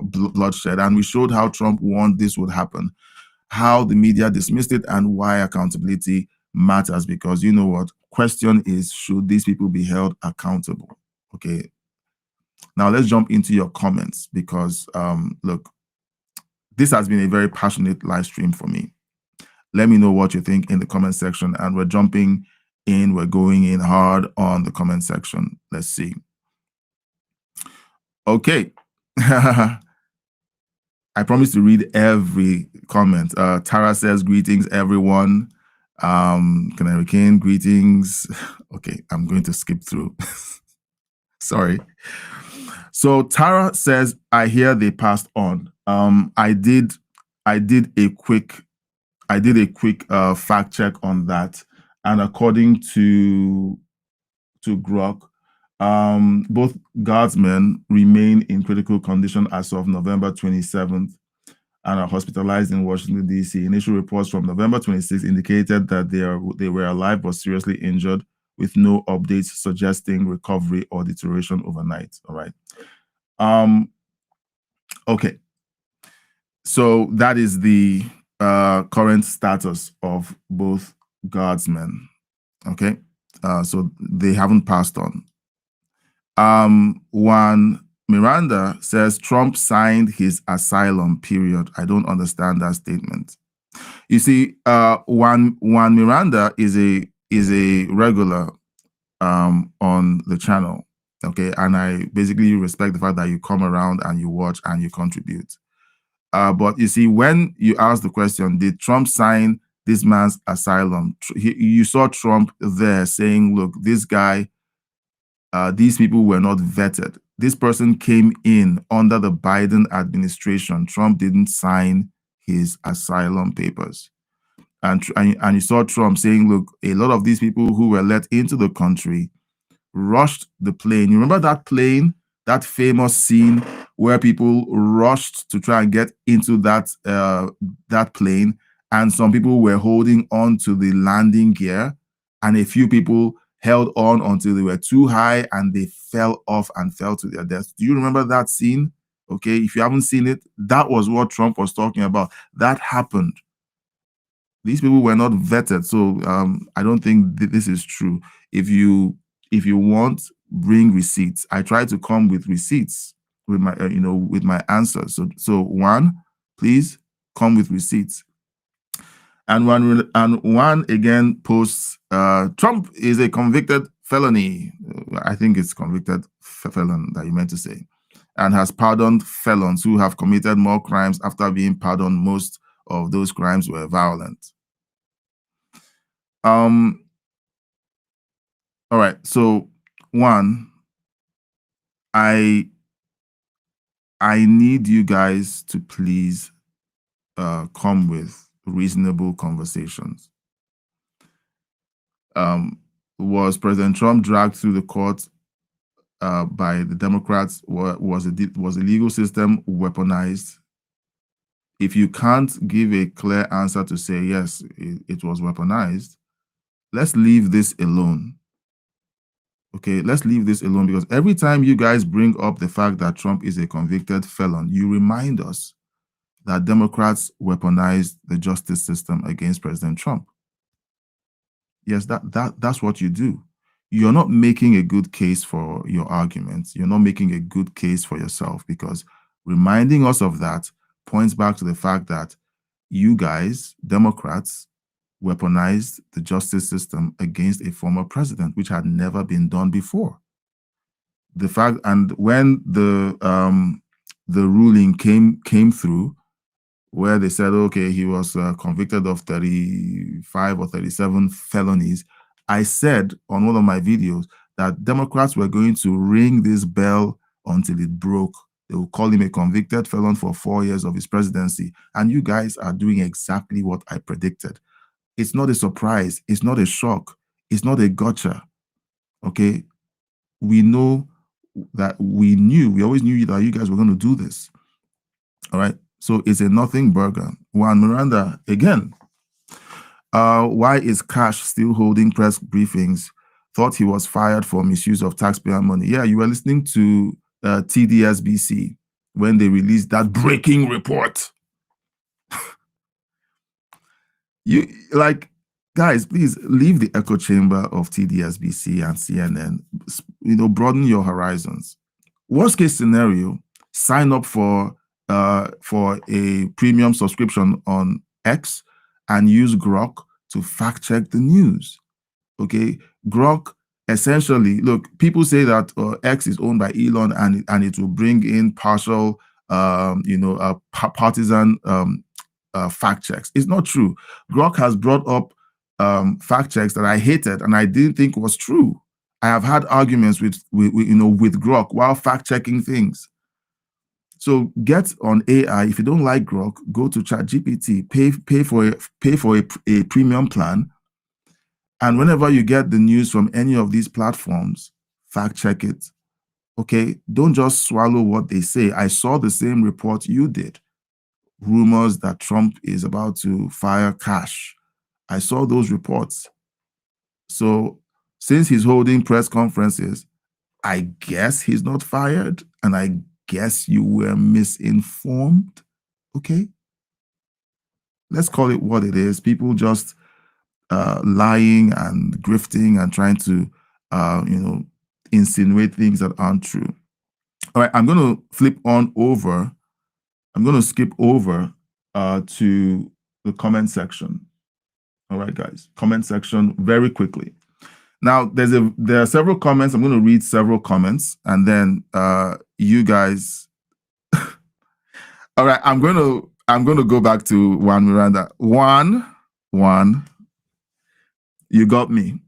bloodshed. And we showed how Trump warned this would happen, how the media dismissed it, and why accountability matters. Because you know what? Question is, should these people be held accountable? Okay. Now let's jump into your comments, because look, this has been a very passionate live stream for me. Let me know what you think in the comment section, and we're jumping in, we're going in hard on the comment section. Let's see. Okay. I promise to read every comment. Tara says, greetings, everyone. Canary King, greetings. Okay, I'm going to skip through. Sorry. So Tara says, I hear they passed on. I did a quick fact check on that, and according to Grok, both guardsmen remain in critical condition as of November 27th and are hospitalized in Washington, D.C. Initial reports from November 26th indicated that they were alive but seriously injured, with no updates suggesting recovery or deterioration overnight. All right. Okay. So that is the current status of both guardsmen. Okay. So they haven't passed on. Juan Miranda says Trump signed his asylum, period. I don't understand that statement. You see, Juan Miranda is a regular on the channel. Okay, and I basically respect the fact that you come around and you watch and you contribute. But you see, when you ask the question, did Trump sign this man's asylum? You saw Trump there saying, look, this guy, these people were not vetted. This person came in under the Biden administration. Trump didn't sign his asylum papers. And you saw Trump saying, look, a lot of these people who were let into the country rushed the plane. You remember that plane, that famous scene where people rushed to try and get into that plane, and some people were holding on to the landing gear, and a few people held on until they were too high and they fell off and fell to their deaths. Do you remember that scene? Okay, if you haven't seen it, that was what Trump was talking about. That happened. These people were not vetted, so I don't think this is true. If you want, bring receipts. I try to come with receipts with my with my answers. So one, please come with receipts. And one again posts, Trump is a convicted felony. I think it's convicted felon that you meant to say, and has pardoned felons who have committed more crimes after being pardoned. Most of those crimes were violent. All right. So one, I need you guys to please come with reasonable conversations. Was President Trump dragged through the court by the Democrats? Was the legal system weaponized? If you can't give a clear answer to say yes, it was weaponized, let's leave this alone. Okay, let's leave this alone, because every time you guys bring up the fact that Trump is a convicted felon, you remind us that Democrats weaponized the justice system against President Trump. Yes, that's what you do. You're not making a good case for your arguments. You're not making a good case for yourself, because reminding us of that points back to the fact that you guys, Democrats, weaponized the justice system against a former president, which had never been done before. The fact, and when the ruling came through, where they said, okay, he was convicted of 35 or 37 felonies. I said on one of my videos that Democrats were going to ring this bell until it broke. They will call him a convicted felon for 4 years of his presidency. And you guys are doing exactly what I predicted. It's not a surprise. It's not a shock. It's not a gotcha. Okay? We know that we always knew that you guys were going to do this. All right? So it's a nothing burger. Juan Miranda, again, why is Cash still holding press briefings? Thought he was fired for misuse of taxpayer money. Yeah, you were listening to TDSBC when they released that breaking report. Guys, please leave the echo chamber of TDSBC and CNN. Broaden your horizons. Worst case scenario, sign up for a premium subscription on X and use Grok to fact check the news. Okay, Grok essentially, look, people say that X is owned by Elon and it will bring in partial, partisan fact checks. It's not true. Grok has brought up fact checks that I hated and I didn't think was true. I have had arguments with Grok while fact checking things. So get on AI. If you don't like Grok, go to ChatGPT. Pay for a premium plan, and whenever you get the news from any of these platforms, fact check it. Okay, don't just swallow what they say. I saw the same report you did. Rumors that Trump is about to fire Cash. I saw those reports. So since he's holding press conferences, I guess he's not fired, and I guess you were misinformed. Okay? Let's call it what it is. People just lying and grifting and trying to, insinuate things that aren't true. All right, I'm going to flip on over. I'm going to skip over to the comment section. All right, guys, comment section very quickly. Now, there are several comments. I'm going to read several comments, and then you guys. All right, I'm going to go back to Juan Miranda. Juan, you got me.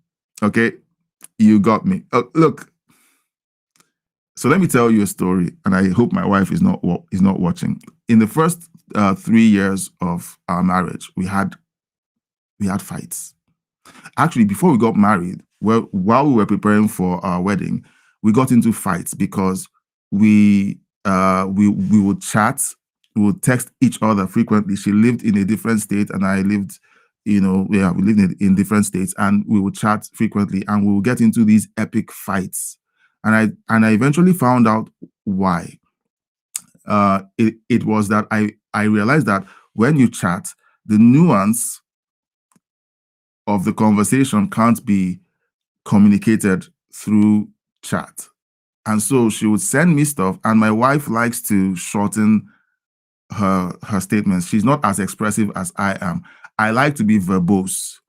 Okay, you got me. Look. So let me tell you a story, and I hope my wife is not watching. In the first 3 years of our marriage, we had fights. Actually, before we got married, while we were preparing for our wedding, we got into fights because we would chat, we would text each other frequently. She lived in a different state, and I lived, we lived in different states, and we would chat frequently, and we would get into these epic fights. And I eventually found out why. It was that I realized that when you chat, the nuance of the conversation can't be communicated through chat. And so she would send me stuff, and my wife likes to shorten her statements. She's not as expressive as I am. I like to be verbose.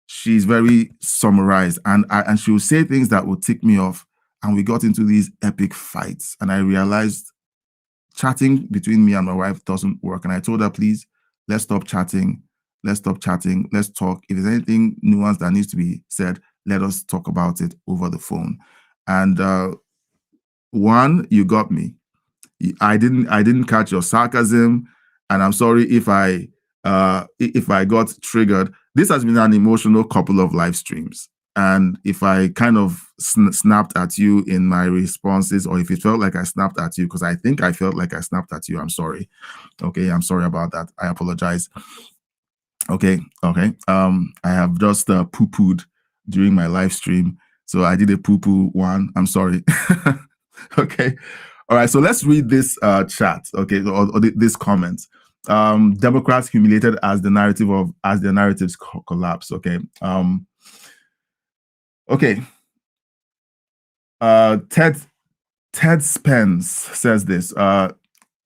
She's very summarized, and she would say things that would tick me off. And we got into these epic fights, and I realized chatting between me and my wife doesn't work. And I told her, please, let's stop chatting. Let's stop chatting. Let's talk. If there's anything nuanced that needs to be said, let us talk about it over the phone. And Juan, you got me. I didn't catch your sarcasm, and I'm sorry if I got triggered. This has been an emotional couple of live streams. And if I kind of snapped at you in my responses, or if it felt like I snapped at you, because I think I felt like I snapped at you, I'm sorry. Okay, I'm sorry about that. I apologize. Okay. I have just poo-pooed during my live stream. So I did a poo-poo one. I'm sorry. Okay. All right. So let's read this chat. Okay. Or this comment. Democrats humiliated as the narratives collapse. Okay. Okay. Ted Spence says this.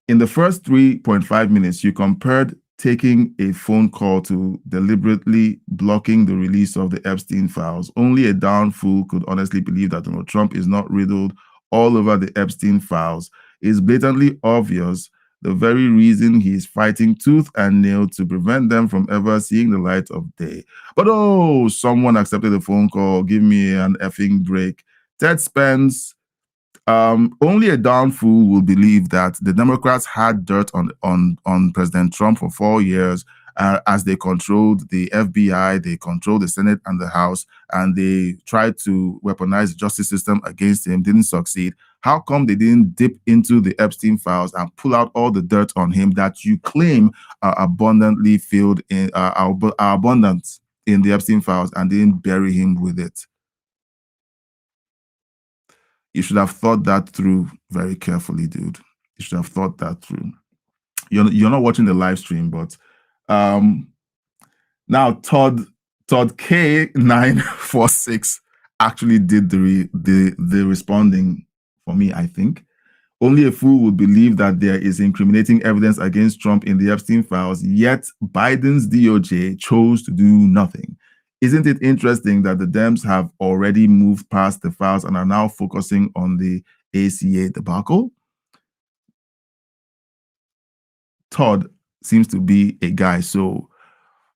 In the first 3.5 minutes, you compared taking a phone call to deliberately blocking the release of the Epstein files. Only a down fool could honestly believe that Donald Trump is not riddled all over the Epstein files. It's blatantly obvious the very reason he is fighting tooth and nail to prevent them from ever seeing the light of day. But oh, someone accepted a phone call. Give me an effing break. Ted Spence, only a darn fool will believe that the Democrats had dirt on President Trump for 4 years as they controlled the FBI, they controlled the Senate and the House, and they tried to weaponize the justice system against him, didn't succeed. How come they didn't dip into the Epstein files and pull out all the dirt on him that you claim are abundantly filled in, are abundant in the Epstein files, and didn't bury him with it? You should have thought that through very carefully, dude. You should have thought that through. You're not watching the live stream, but now Todd K946 actually did the responding for me, I think. Only a fool would believe that there is incriminating evidence against Trump in the Epstein files, yet Biden's DOJ chose to do nothing. Isn't it interesting that the Dems have already moved past the files and are now focusing on the ACA debacle? Todd seems to be a guy, so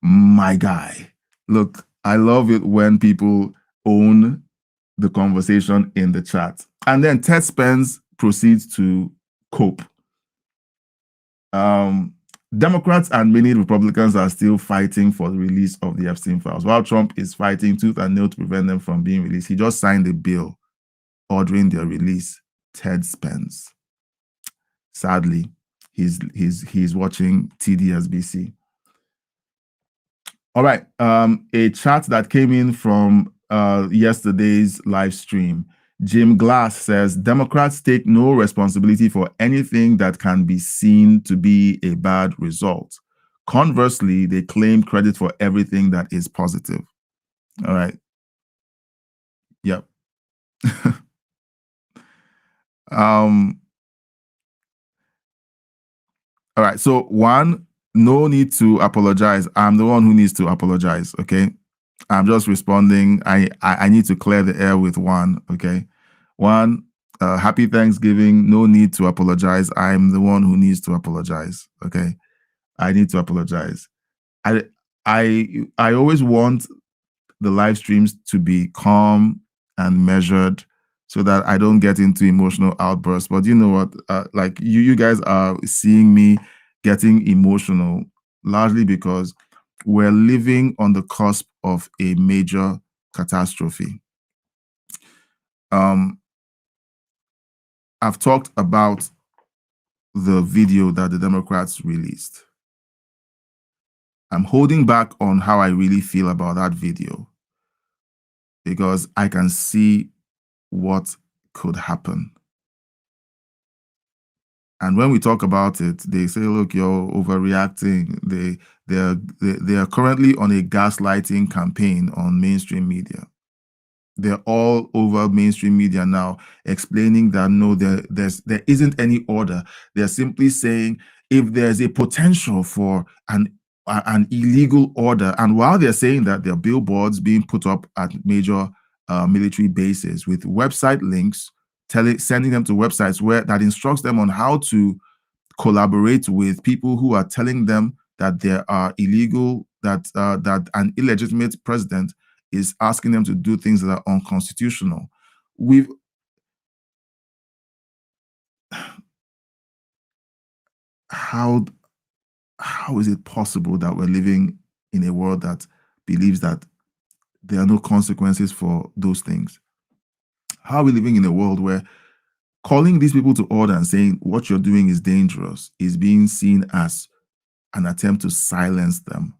my guy. Look, I love it when people own the conversation in the chat. And then Ted Spence proceeds to cope. Democrats and many Republicans are still fighting for the release of the Epstein files, while Trump is fighting tooth and nail to prevent them from being released. He just signed a bill ordering their release. Ted Spence. Sadly, he's watching TDSBC. All right, a chat that came in from yesterday's live stream. Jim Glass says, Democrats take no responsibility for anything that can be seen to be a bad result. Conversely, they claim credit for everything that is positive. All right. Yep. All right. So one, no need to apologize. I'm the one who needs to apologize. Okay. I'm just responding. I need to clear the air with one. Okay. One, happy Thanksgiving. No need to apologize. I'm the one who needs to apologize. Okay. I need to apologize. I always want the live streams to be calm and measured so that I don't get into emotional outbursts. But you know what? Like you guys are seeing me getting emotional largely because we're living on the cusp of a major catastrophe. I've talked about the video that the Democrats released. I'm holding back on how I really feel about that video because I can see what could happen. And when we talk about it, they say, look, you're overreacting. They are currently on a gaslighting campaign on mainstream media. They're all over mainstream media now explaining that no, there isn't any order. They're simply saying if there's a potential for an illegal order, and while they're saying that, there are billboards being put up at major military bases with website links, sending them to websites that instructs them on how to collaborate with people who are telling them that there are illegal, that an illegitimate president is asking them to do things that are unconstitutional. How is it possible that we're living in a world that believes that there are no consequences for those things? How are we living in a world where calling these people to order and saying what you're doing is dangerous is being seen as an attempt to silence them?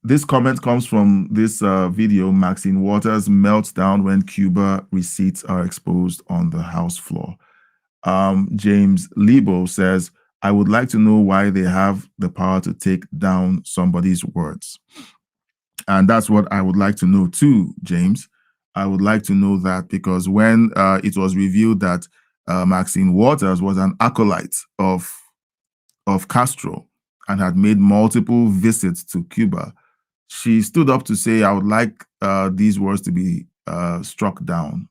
This comment comes from this video. Maxine Waters melts down when Cuba receipts are exposed on the House floor. James Lebo says, I would like to know why they have the power to take down somebody's words. And that's what I would like to know too, James. I would like to know that because when it was revealed that Maxine Waters was an acolyte of Castro and had made multiple visits to Cuba, she stood up to say, I would like these words to be struck down.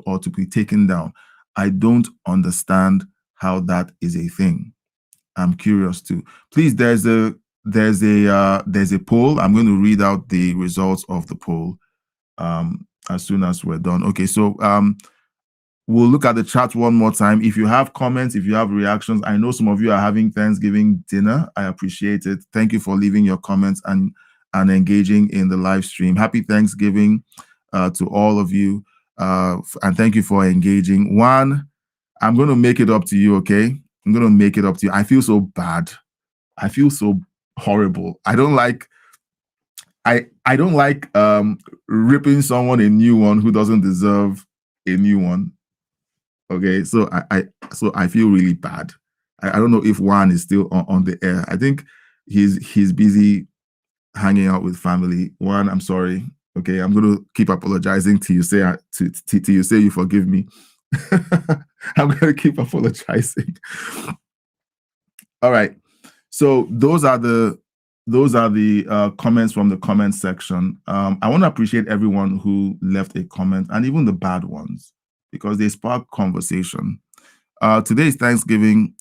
or to be taken down. I don't understand how that is a thing. I'm curious too. Please, there's a poll. I'm going to read out the results of the poll as soon as we're done. Okay, so we'll look at the chat one more time. If you have comments, if you have reactions, I know some of you are having Thanksgiving dinner. I appreciate it. Thank you for leaving your comments and engaging in the live stream. Happy Thanksgiving to all of you. And thank you for engaging. Juan, I'm going to make it up to you, okay? I'm going to make it up to you. I feel so bad. I feel so horrible. I don't like ripping someone a new one who doesn't deserve a new one. Okay, so I feel really bad. I don't know if Juan is still on the air. I think he's busy hanging out with family. Juan, I'm sorry. Okay, I'm going to keep apologizing till you say you forgive me. I'm going to keep apologizing. All right. So those are the comments from the comment section. I want to appreciate everyone who left a comment, and even the bad ones, because they spark conversation. Today is Thanksgiving.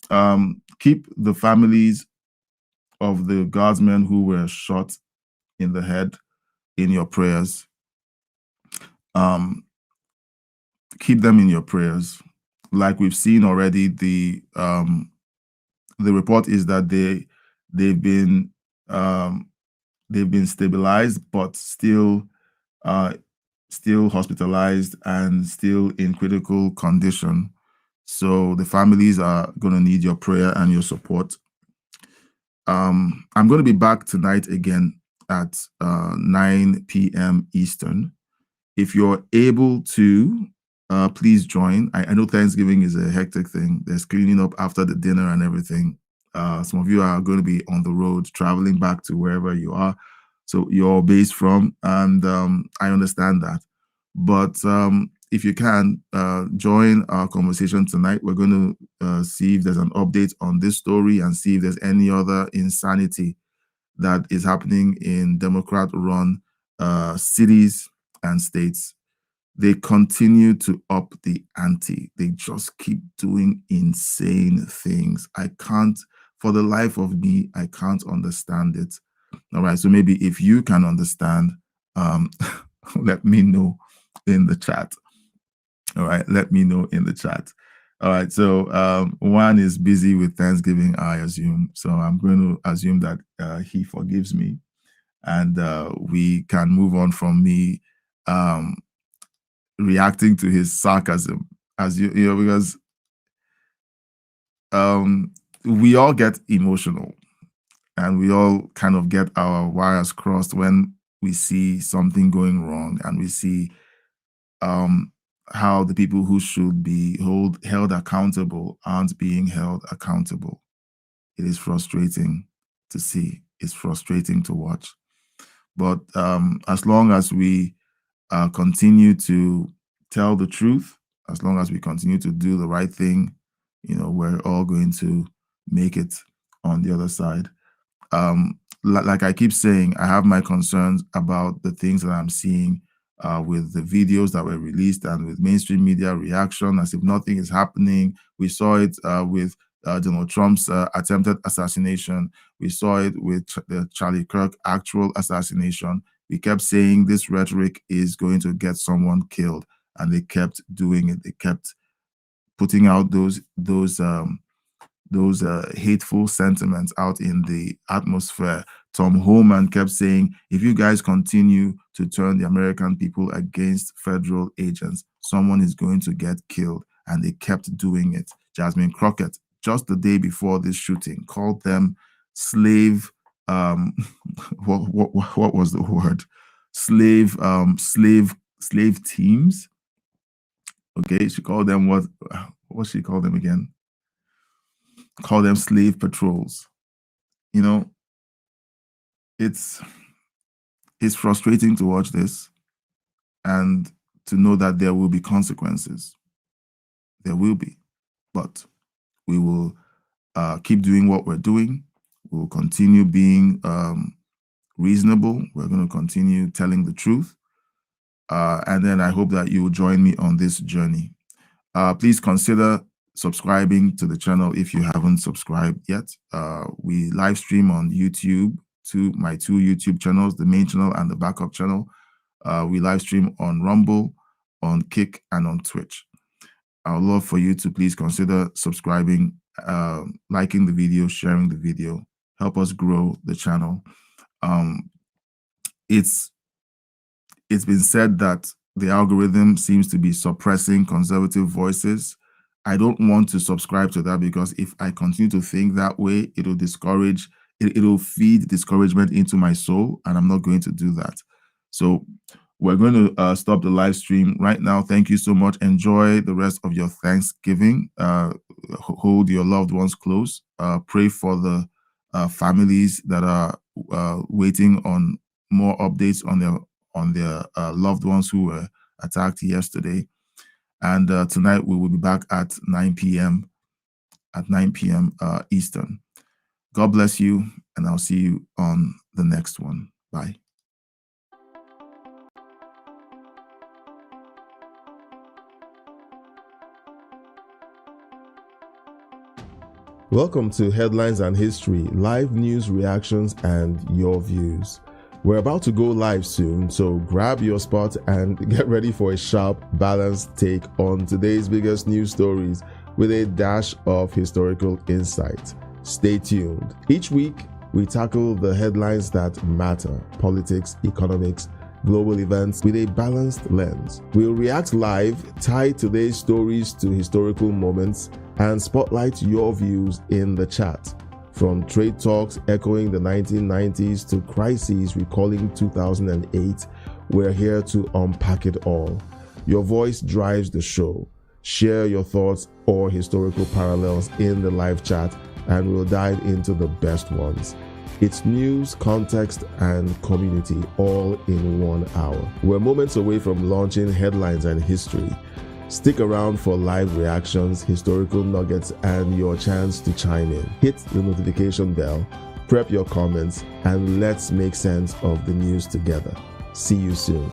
Keep the families of the guardsmen who were shot in the head in your prayers. Keep them in your prayers. Like we've seen already, the report is that they've been stabilized, but still hospitalized and still in critical condition. So the families are going to need your prayer and your support. I'm going to be back tonight again at 9 p.m. Eastern. If you're able to, please join. I know Thanksgiving is a hectic thing. There's cleaning up after the dinner and everything. Some of you are going to be on the road, traveling back to wherever you are. So you're based from, and I understand that. But if you can, join our conversation tonight. We're going to see if there's an update on this story and see if there's any other insanity that is happening in Democrat-run cities and states. They continue to up the ante. They just keep doing insane things. I can't, for the life of me, I can't understand it. All right, so maybe if you can understand, let me know in the chat. All right, let me know in the chat. All right, so Juan is busy with Thanksgiving, I assume. So I'm going to assume that he forgives me, and we can move on from me reacting to his sarcasm, as you know, because we all get emotional and we all kind of get our wires crossed when we see something going wrong and we see how the people who should be held accountable aren't being held accountable. It is frustrating to see. It's frustrating to watch. But as long as we continue to tell the truth, as long as we continue to do the right thing, we're all going to make it on the other side. Like I keep saying, I have my concerns about the things that I'm seeing with the videos that were released and with mainstream media reaction as if nothing is happening. We saw it with Donald Trump's attempted assassination. We saw it with the Charlie Kirk actual assassination. We kept saying this rhetoric is going to get someone killed, and they kept doing it. They kept putting out those hateful sentiments out in the atmosphere. Tom Homan kept saying, if you guys continue to turn the American people against federal agents, someone is going to get killed. And they kept doing it. Jasmine Crockett, just the day before this shooting, called them slave, what was the word? Slave teams. Okay, she called them what she called them again? Call them slave patrols. It's frustrating to watch this and to know that there will be consequences. There will be, but we will keep doing what we're doing. We'll continue being reasonable. We're going to continue telling the truth. And then I hope that you will join me on this journey. Please consider subscribing to the channel if you haven't subscribed yet. We live stream on YouTube to my 2 YouTube channels, the main channel and the backup channel. We live stream on Rumble, on Kick, and on Twitch. I would love for you to please consider subscribing, liking the video, sharing the video. Help us grow the channel. It's been said that the algorithm seems to be suppressing conservative voices. I don't want to subscribe to that, because if I continue to think that way, it'll discourage, it'll feed discouragement into my soul, and I'm not going to do that. So we're going to stop the live stream right now. Thank you so much. Enjoy the rest of your Thanksgiving. Hold your loved ones close. Pray for the families that are waiting on more updates on their loved ones who were attacked yesterday. And tonight we will be back at 9 p.m. Eastern. God bless you, and I'll see you on the next one. Bye. Welcome to Headlines and History, live news reactions and your views. We're about to go live soon, so grab your spot and get ready for a sharp, balanced take on today's biggest news stories with a dash of historical insight. Stay tuned. Each week, we tackle the headlines that matter: politics, economics, global events with a balanced lens. We'll react live, tie today's stories to historical moments, and spotlight your views in the chat. From trade talks echoing the 1990s to crises recalling 2008, we're here to unpack it all. Your voice drives the show. Share your thoughts or historical parallels in the live chat, and we'll dive into the best ones. It's news, context, and community all in 1 hour. We're moments away from launching Headlines and History. Stick around for live reactions, historical nuggets, and your chance to chime in. Hit the notification bell, prep your comments, and let's make sense of the news together. See you soon.